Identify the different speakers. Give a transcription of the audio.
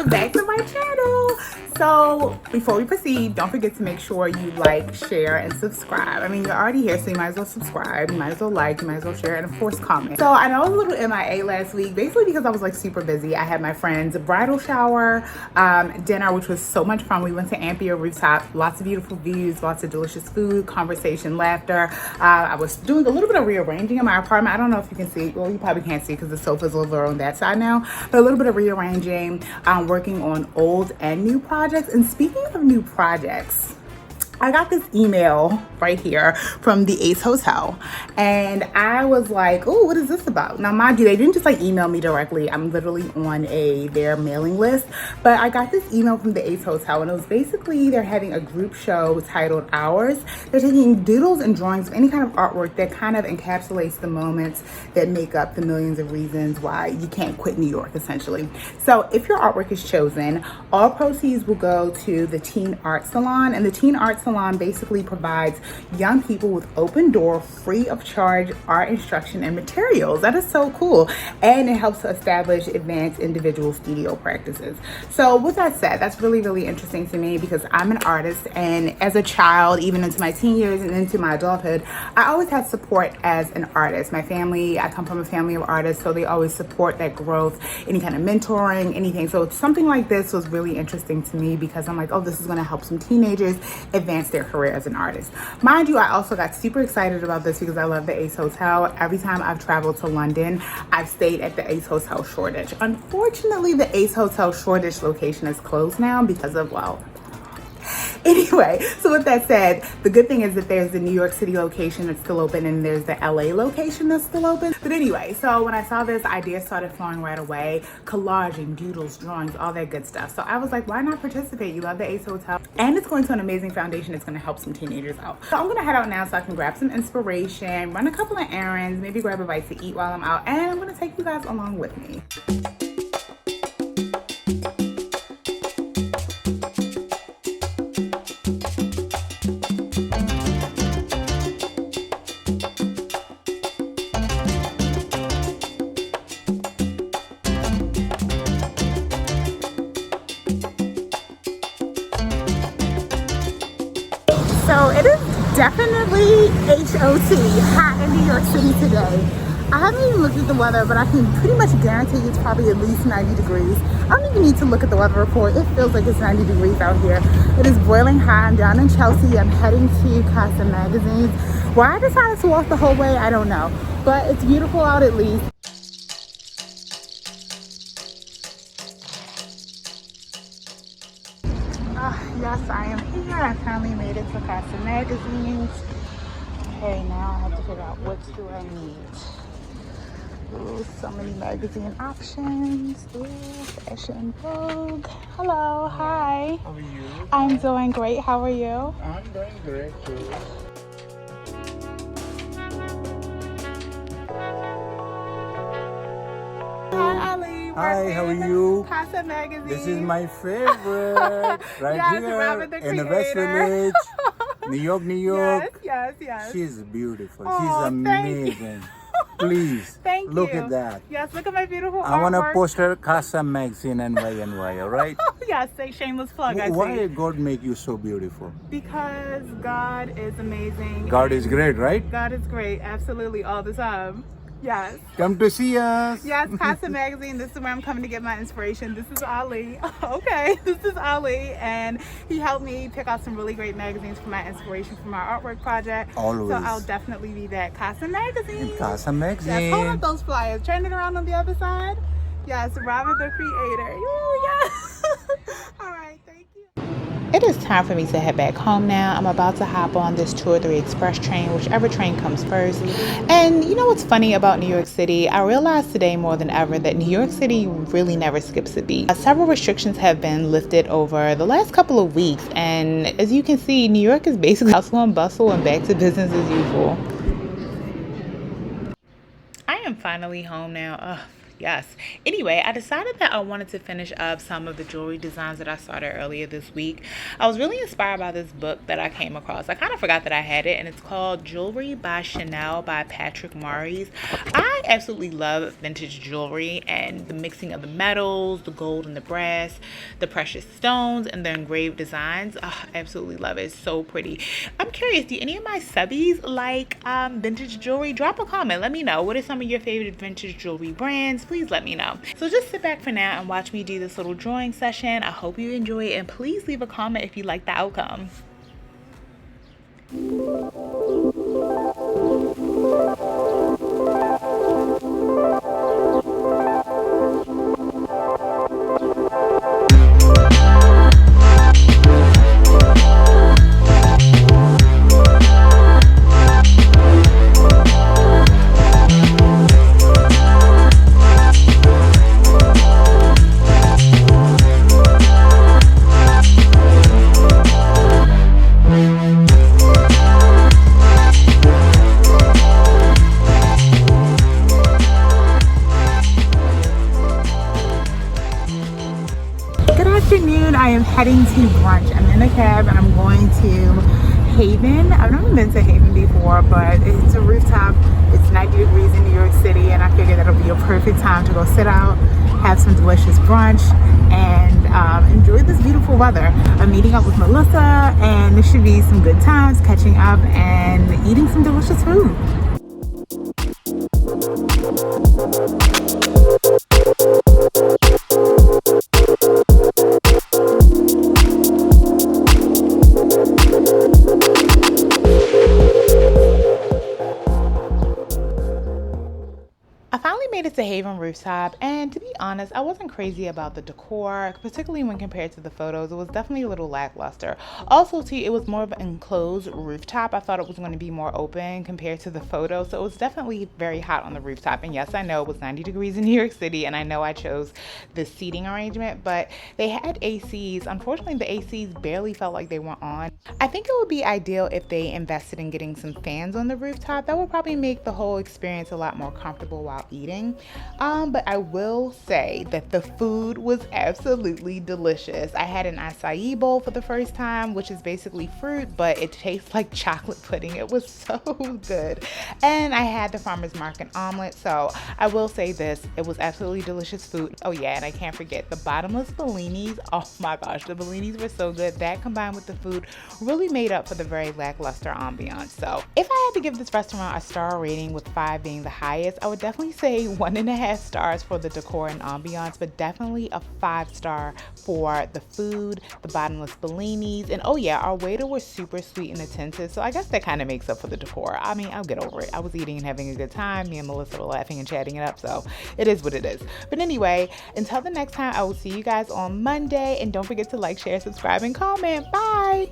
Speaker 1: welcome back to my channel. So before we proceed, don't forget to make sure you like, share, and subscribe. I mean, you're already here, so you might as well subscribe, you might as well like, you might as well share, and of course comment. So I know I was a little MIA last week, basically because I was like super busy. I had my friend's bridal shower, dinner, which was so much fun. We went to Ampere Rooftop, lots of beautiful views, lots of delicious food, conversation, laughter. I was doing a little bit of rearranging in my apartment. I don't know if you can see, well, you probably can't see because the sofa's over on that side now, but a little bit of rearranging, working on old and new projects. And speaking of new projects, I got this email right here from the Ace Hotel, and I was like, oh, what is this about? Now, mind you, they didn't just like email me directly. I'm literally on their mailing list, but I got this email from the Ace Hotel, and it was basically they're having a group show titled Hours. They're taking doodles and drawings of any kind of artwork that kind of encapsulates the moments that make up the millions of reasons why you can't quit New York, essentially. So if your artwork is chosen, all proceeds will go to the Teen Art Salon, and the Teen Art Salon basically provides young people with open door, free of charge art instruction and materials. That is so cool. And it helps to establish advanced individual studio practices. So with that said, that's really, really interesting to me because I'm an artist, and as a child, even into my teen years and into my adulthood, I always had support as an artist. My family, I come from a family of artists, so they always support that growth, any kind of mentoring, anything. So something like this was really interesting to me because I'm like, oh, this is going to help some teenagers advance their career as an artist. Mind you, I also got super excited about this because I love the Ace Hotel. Every time I've traveled to London, I've stayed at the Ace Hotel Shoreditch. Unfortunately, the Ace Hotel Shoreditch location is closed now because of, well, anyway, so with that said, the good thing is that there's the New York City location that's still open and there's the LA location that's still open. But anyway, so when I saw this, ideas started flowing right away. Collaging, doodles, drawings, all that good stuff. So I was like, why not participate? You love the Ace Hotel. And it's going to an amazing foundation that's going to help some teenagers out. So I'm going to head out now so I can grab some inspiration, run a couple of errands, maybe grab a bite to eat while I'm out. And I'm going to take you guys along with me. So it is definitely HOT, hot in New York City today. I haven't even looked at the weather, but I can pretty much guarantee it's probably at least 90 degrees. I don't even need to look at the weather report. It feels like it's 90 degrees out here. It is boiling hot. I'm down in Chelsea. I'm heading to Casa Magazines. Why I decided to walk the whole way, I don't know. But it's beautiful out at least. Yes, I am here. I finally made it to Casa Magazines. Okay, now I have to figure out what do I need. Ooh, so many magazine options. Ooh, Fashion Vogue. Hello, hi.
Speaker 2: How are you?
Speaker 1: I'm doing great. How are you?
Speaker 2: I'm doing great too.
Speaker 1: Hi, Ali.
Speaker 2: Hi, how are you?
Speaker 1: Casa Magazines.
Speaker 2: This is my favorite, right
Speaker 1: Yes,
Speaker 2: here
Speaker 1: Robert the
Speaker 2: in the West
Speaker 1: Creator.
Speaker 2: Village, New York, New York.
Speaker 1: Yes.
Speaker 2: She's beautiful.
Speaker 1: Oh,
Speaker 2: She's
Speaker 1: thank you.
Speaker 2: amazing. Please,
Speaker 1: Thank
Speaker 2: look
Speaker 1: you.
Speaker 2: at that.
Speaker 1: Yes, look at my beautiful
Speaker 2: I want to
Speaker 1: artwork.
Speaker 2: post her Casa Magazine NY, all right?
Speaker 1: Yes, say shameless plug. I
Speaker 2: Why
Speaker 1: see.
Speaker 2: God make you so beautiful?
Speaker 1: Because God is amazing.
Speaker 2: God is great, right?
Speaker 1: God is great, absolutely, all the time. Yes.
Speaker 2: Come to see us.
Speaker 1: Yes, Casa Magazine. This is where I'm coming to get my inspiration. This is Ali. Okay, this is Ali, and he helped me pick out some really great magazines for my inspiration for my artwork project.
Speaker 2: Always.
Speaker 1: So I'll definitely be back. Casa Magazine.
Speaker 2: Casa
Speaker 1: Yes,
Speaker 2: Magazine.
Speaker 1: hold up those flyers. Turn it around on the other side. Yes, Robert the Creator. Ooh, yes. All right, thank you. It is time for me to head back home now. I'm about to hop on this 203 Express train, whichever train comes first. And you know what's funny about New York City? I realized today more than ever that New York City really never skips a beat. Several restrictions have been lifted over the last couple of weeks. And as you can see, New York is basically hustle and bustle and back to business as usual. I am finally home now. Yes. Anyway, I decided that I wanted to finish up some of the jewelry designs that I started earlier this week. I was really inspired by this book that I came across. I kind of forgot that I had it, and it's called Jewelry by Chanel by Patrick Mauriès. I absolutely love vintage jewelry and the mixing of the metals, the gold and the brass, the precious stones, and the engraved designs. I absolutely love it. It's so pretty. I'm curious, do any of my subbies like vintage jewelry? Drop a comment. Let me know. What are some of your favorite vintage jewelry brands? Please let me know. So just sit back for now and watch me do this little drawing session. I hope you enjoy it, and please leave a comment if you like the outcome. I am heading to brunch. I'm in a cab and I'm going to Haven. I've never been to Haven before, but it's a rooftop. It's 90 degrees in New York City, and I figured that'll be a perfect time to go sit out, have some delicious brunch, and enjoy this beautiful weather. I'm meeting up with Melissa, and this should be some good times, catching up and eating some delicious food. Made it to Haven rooftop, and to be honest, I wasn't crazy about the decor, particularly when compared to the photos. It was definitely a little lackluster. Also, too, it was more of an enclosed rooftop. I thought it was going to be more open compared to the photo, so it was definitely very hot on the rooftop. And yes, I know it was 90 degrees in New York City, and I know I chose the seating arrangement, but they had ACs. Unfortunately, the ACs barely felt like they were on. I think it would be ideal if they invested in getting some fans on the rooftop. That would probably make the whole experience a lot more comfortable while eating. But I will say that the food was absolutely delicious. I had an acai bowl for the first time, which is basically fruit, but it tastes like chocolate pudding. It was so good. And I had the farmer's market omelet. So I will say this, it was absolutely delicious food. Oh yeah, and I can't forget the bottomless bellinis. Oh my gosh, the bellinis were so good. That combined with the food really made up for the very lackluster ambiance. So if I had to give this restaurant a star rating, with 5 being the highest, I would definitely say 1.5 stars for the decor and ambiance, but definitely a 5-star for the food, the bottomless bellinis, and oh yeah, our waiter was super sweet and attentive, so I guess that kind of makes up for the decor. I mean, I'll get over it. I was eating and having a good time. Me and Melissa were laughing and chatting it up, so it is what it is. But anyway, until the next time, I will see you guys on Monday, and don't forget to like, share, subscribe, and comment. Bye!